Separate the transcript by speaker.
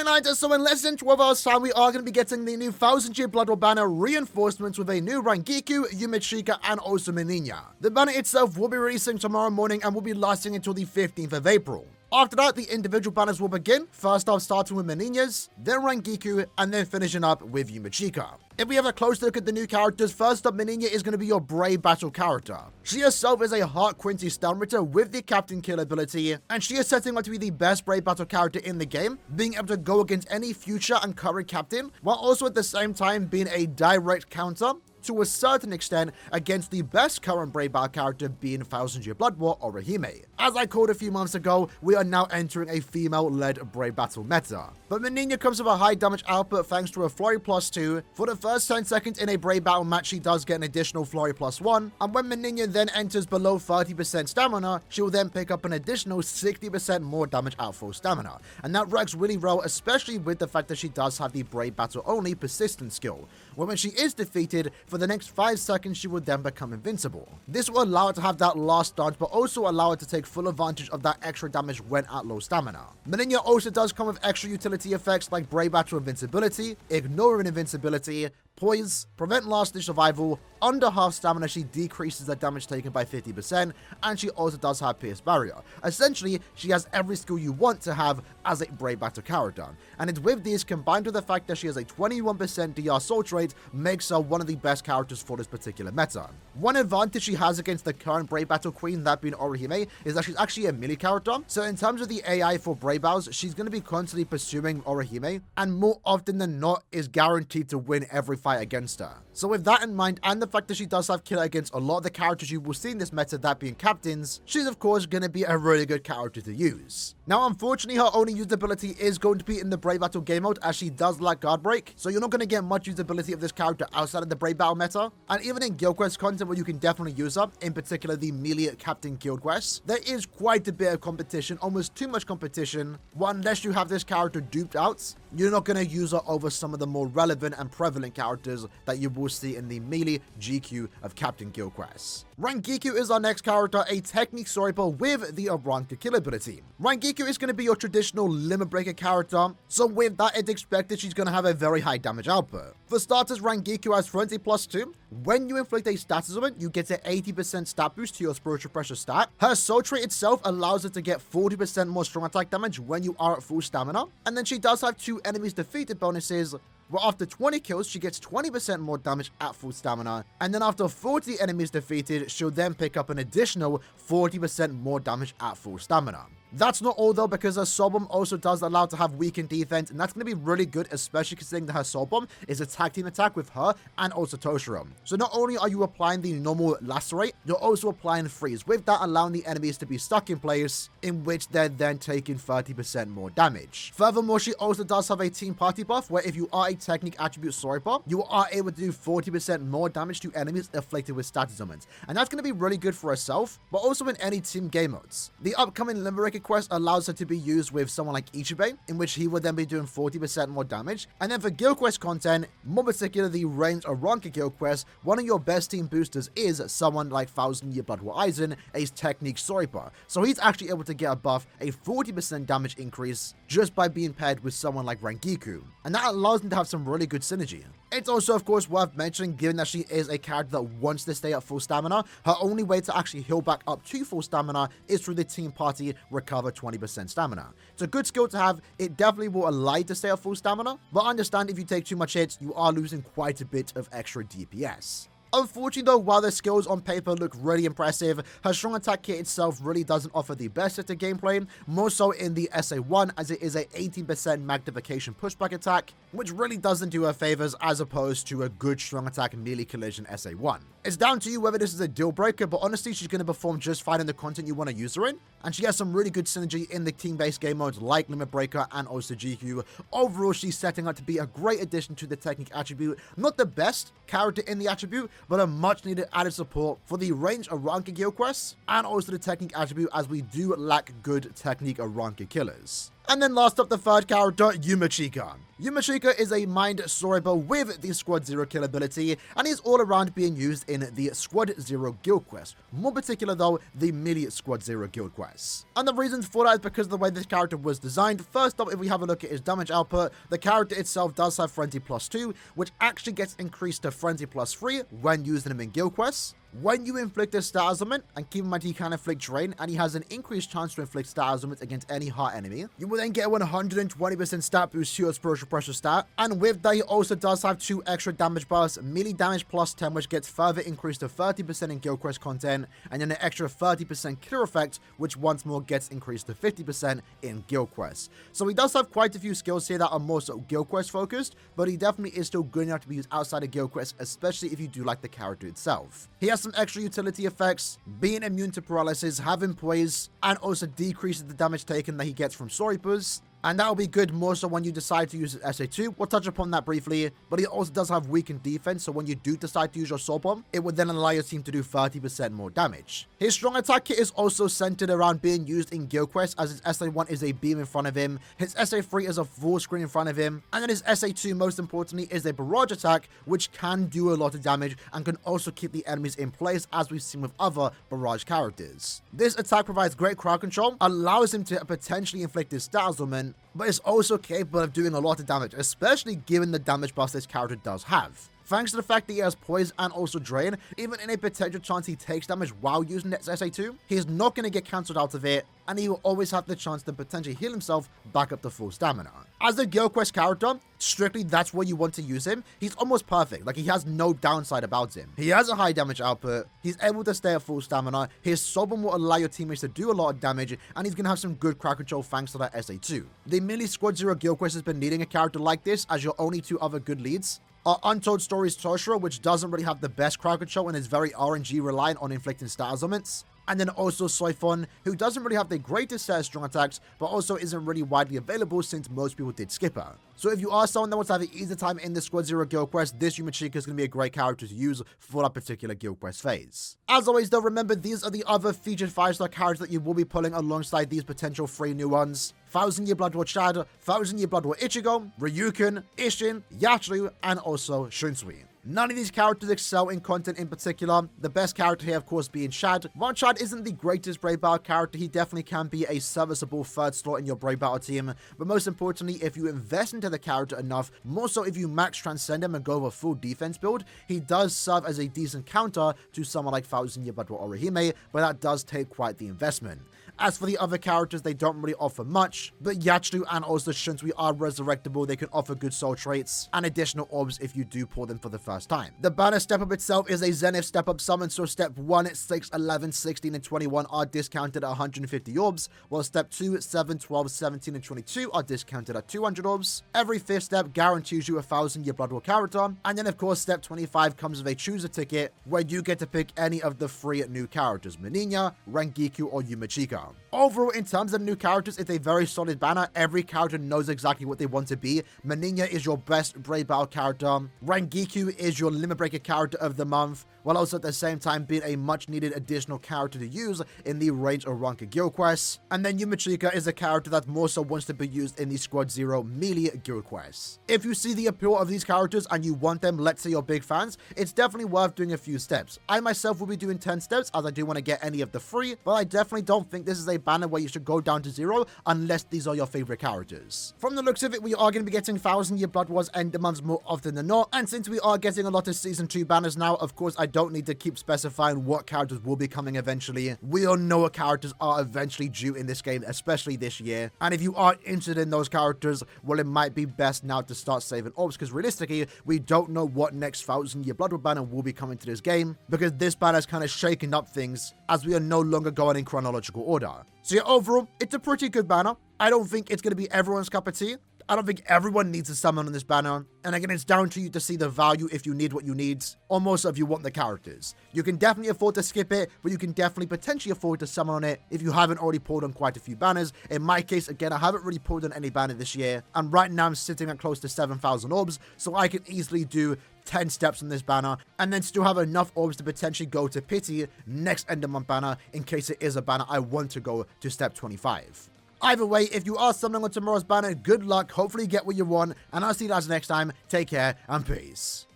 Speaker 1: Alright, lads, so in less than 12 hours time, we are going to be getting the new 1000-year Blood War banner reinforcements with a new Rangiku, Yumichika, and also Meninas. The banner itself will be releasing tomorrow morning and will be lasting until the 15th of April. After that, the individual banners will begin, first off starting with Meninas, then Rangiku, and then finishing up with Yumichika. If we have a close look at the new characters, first up, Meninas is going to be your Brave Battle character. She herself is a Heart Quincy Stunritter with the Captain Kill ability, and she is setting up to be the best Brave Battle character in the game, being able to go against any future and current captain, while also at the same time being a direct counter to a certain extent against the best current Brave Battle character being 1000-year Blood War Aaroniero. As I called a few months ago, we are now entering a female-led Brave Battle meta. But Meninas comes with a high damage output thanks to a Flurry +2. For the first 10 seconds in a Brave Battle match, she does get an additional Flurry +1, and when Meninas then enters below 30% stamina, she will then pick up an additional 60% more damage at full stamina. And that works really well, especially with the fact that she does have the Brave Battle only persistent skill, where when she is defeated, for the next 5 seconds, she will then become invincible. This will allow her to have that last dodge, but also allow her to take full advantage of that extra damage when at low stamina. Meninas also does come with extra utility effects like Brave Battle Invincibility, Ignoring Invincibility, Poise, Prevent Last Ditch Survival. Under half stamina, she decreases the damage taken by 50%, and she also does have Pierce Barrier. Essentially, she has every skill you want to have as a Brave Battle character, and it's with these combined with the fact that she has a 21% DR Assault rate makes her one of the best characters for this particular meta. One advantage she has against the current Brave Battle Queen, that being Aaroniero, is that she's actually a melee character, so in terms of the AI for Brave Battles, she's going to be constantly pursuing Aaroniero, and more often than not is guaranteed to win every fight against her. So with that in mind, and the fact that she does have killer against a lot of the characters you will see in this meta, that being captains, she's of course going to be a really good character to use. Now unfortunately, her only usability is going to be in the Brave Battle game mode, as she does lack guard break, so you're not going to get much usability of this character outside of the Brave Battle meta. And even in guild quest content where you can definitely use her, in particular the melee captain guild quests, there is quite a bit of competition, almost too much competition. Well, unless you have this character duped out, you're not going to use her over some of the more relevant and prevalent characters that you will see in the melee GQ of Captain Guild quests. Rangiku is our next character, a technique sniper with the Rangiku kill ability. Rangiku is going to be your traditional limit breaker character, so with that it's expected she's going to have a very high damage output. For starters, Rangiku has Frenzy +2. When you inflict a status on it, you get an 80% stat boost to your spiritual pressure stat. Her soul trait itself allows her to get 40% more strong attack damage when you are at full stamina, and then she does have 2 enemies defeated bonuses, where after 20 kills, she gets 20% more damage at full stamina, and then after 40 enemies defeated, she'll then pick up an additional 40% more damage at full stamina. That's not all though, because her Soul Bomb also does allow to have weakened defense, and that's going to be really good, especially considering that her Soul Bomb is a tag team attack with her and also Toshiro. So not only are you applying the normal Lacerate, you're also applying Freeze, with that allowing the enemies to be stuck in place, in which they're then taking 30% more damage. Furthermore, she also does have a team party buff, where if you are a technique attribute sniper, you are able to do 40% more damage to enemies afflicted with status summons, and that's going to be really good for herself, but also in any team game modes. The upcoming Limerick quest allows her to be used with someone like Ichibe, in which he would then be doing 40% more damage. And then for guild quest content, more particularly the ranged Aaroniero guild quest, one of your best team boosters is someone like 1000-year Blood War Aizen, a technique sniper. So he's actually able to get a buff, a 40% damage increase, just by being paired with someone like Rangiku, and that allows him to have some really good synergy. It's also, of course, worth mentioning, given that she is a character that wants to stay at full stamina, her only way to actually heal back up to full stamina is through the team party recover 20% stamina. It's a good skill to have. It definitely will allow you to stay at full stamina, but understand if you take too much hits, you are losing quite a bit of extra DPS. Unfortunately though, while the skills on paper look really impressive, her strong attack kit itself really doesn't offer the best at the gameplay, more so in the SA1, as it is a 18% magnification pushback attack, which really doesn't do her favors as opposed to a good strong attack melee collision SA1. It's down to you whether this is a deal breaker, but honestly she's going to perform just fine in the content you want to use her in, and she has some really good synergy in the team-based game modes like Limit Breaker and also GQ. Overall, she's setting up to be a great addition to the technique attribute. Not the best character in the attribute, but a much needed added support for the range Aaroniero guild quests and also the technique attribute, as we do lack good technique Aaroniero killers. And then last up, the third character, Yumichika. Yumichika is a Mind Sworber with the Squad Zero kill ability, and he's all around being used in the Squad Zero guild quest. More particular though, the melee Squad Zero guild quests. And the reasons for that is because of the way this character was designed. First up, if we have a look at his damage output, the character itself does have Frenzy +2, which actually gets increased to Frenzy +3 when using him in guild quests. When you inflict a stat ailment, and keep in mind he can inflict drain, and he has an increased chance to inflict stat ailments against any heart enemy, you will then get a 120% stat boost to your spiritual pressure stat. And with that, he also does have 2 extra damage buffs, melee damage +10, which gets further increased to 30% in guild quest content, and then an extra 30% clear effect, which once more gets increased to 50% in guild quests. So he does have quite a few skills here that are more so guild quest focused, but he definitely is still good enough to be used outside of guild quests, especially if you do like the character itself. He has some extra utility effects, being immune to paralysis, having poise, and also decreases the damage taken that he gets from Soripus. And that'll be good more so when you decide to use his SA2. We'll touch upon that briefly, but he also does have weakened defense, so when you do decide to use your Soul Bomb, it would then allow your team to do 30% more damage. His strong attack kit is also centered around being used in guild quests, as his SA1 is a beam in front of him, his SA3 is a full screen in front of him, and then his SA2, most importantly, is a barrage attack, which can do a lot of damage and can also keep the enemies in place, as we've seen with other barrage characters. This attack provides great crowd control, allows him to potentially inflict his stat ailment, but is also capable of doing a lot of damage, especially given the damage buff this character does have. Thanks to the fact that he has poise and also drain, even in a potential chance he takes damage while using his SA2, he's not going to get cancelled out of it, and he will always have the chance to potentially heal himself back up to full stamina. As a guild quest character, strictly that's where you want to use him. He's almost perfect, like he has no downside about him. He has a high damage output, he's able to stay at full stamina, his Soul Bomb will allow your teammates to do a lot of damage, and he's going to have some good crowd control thanks to that SA2. The melee Squad Zero guild quest has been needing a character like this, as your only 2 other good leads are Untold Stories Toshiro, which doesn't really have the best crowd control and is very RNG reliant on inflicting stat ailments. And then also Soifon, who doesn't really have the greatest set of strong attacks, but also isn't really widely available since most people did skip her. So if you are someone that wants to have an easy time in the Squad Zero guild quest, this Yumichika is going to be a great character to use for that particular guild quest phase. As always though, remember these are the other featured 5-star characters that you will be pulling alongside these potential 3 new ones. 1000 Year Blood War Chad, 1000 Year Blood War Ichigo, Ryuken, Ishin, Yachiru, and also Shunsui. None of these characters excel in content in particular, the best character here of course being Shad. While Shad isn't the greatest Brave Battle character, he definitely can be a serviceable 3rd slot in your Brave Battle team, but most importantly, if you invest into the character enough, more so if you max Transcend him and go with a full defense build, he does serve as a decent counter to someone like 1000 Year Blood War Orihime, but that does take quite the investment. As for the other characters, they don't really offer much, but Yachiru and also Shunsui are resurrectable. They can offer good soul traits and additional orbs if you do pull them for the first time. The banner step up itself is a Zenith step up summon, so step 1, 6, 11, 16, and 21 are discounted at 150 orbs, while step 2, 7, 12, 17, and 22 are discounted at 200 orbs. Every 5th step guarantees you a 1000 Year Blood War character, and then of course step 25 comes with a chooser ticket where you get to pick any of the 3 new characters, Meninas, Rangiku, or Yumichika. Overall, in terms of new characters, it's a very solid banner. Every character knows exactly what they want to be. Meninas is your best Brave Battle character. Rangiku is your Limit Breaker character of the month, while also at the same time being a much needed additional character to use in the Range or Ranka guild quests. And then Yumichika is a character that more so wants to be used in the Squad Zero melee guild quests. If you see the appeal of these characters and you want them, let's say you're big fans, it's definitely worth doing a few steps. I myself will be doing 10 steps as I do want to get any of the 3, but I definitely don't think this is a banner where you should go down to 0 unless these are your favorite characters. From the looks of it, we are going to be getting 1000 Year Blood Wars End months more often than not, and since we are getting a lot of Season 2 banners now, of course I don't need to keep specifying what characters will be coming eventually. We all know what characters are eventually due in this game, especially this year, and if you are interested in those characters, well, it might be best now to start saving orbs, because realistically, we don't know what next 1000 Year Blood War banner will be coming to this game, because this banner has kind of shaken up things as we are no longer going in chronological order. So yeah, overall, it's a pretty good banner. I don't think it's going to be everyone's cup of tea. I don't think everyone needs a summon on this banner. And again, it's down to you to see the value if you need what you need, or more so if you want the characters. You can definitely afford to skip it, but you can definitely potentially afford to summon on it if you haven't already pulled on quite a few banners. In my case, again, I haven't really pulled on any banner this year, and right now I'm sitting at close to 7,000 orbs, so I can easily do 10 steps on this banner, and then still have enough orbs to potentially go to Pity next end of month banner in case it is a banner I want to go to step 25. Either way, if you are summoning on tomorrow's banner, good luck. Hopefully you get what you want. And I'll see you guys next time. Take care and peace.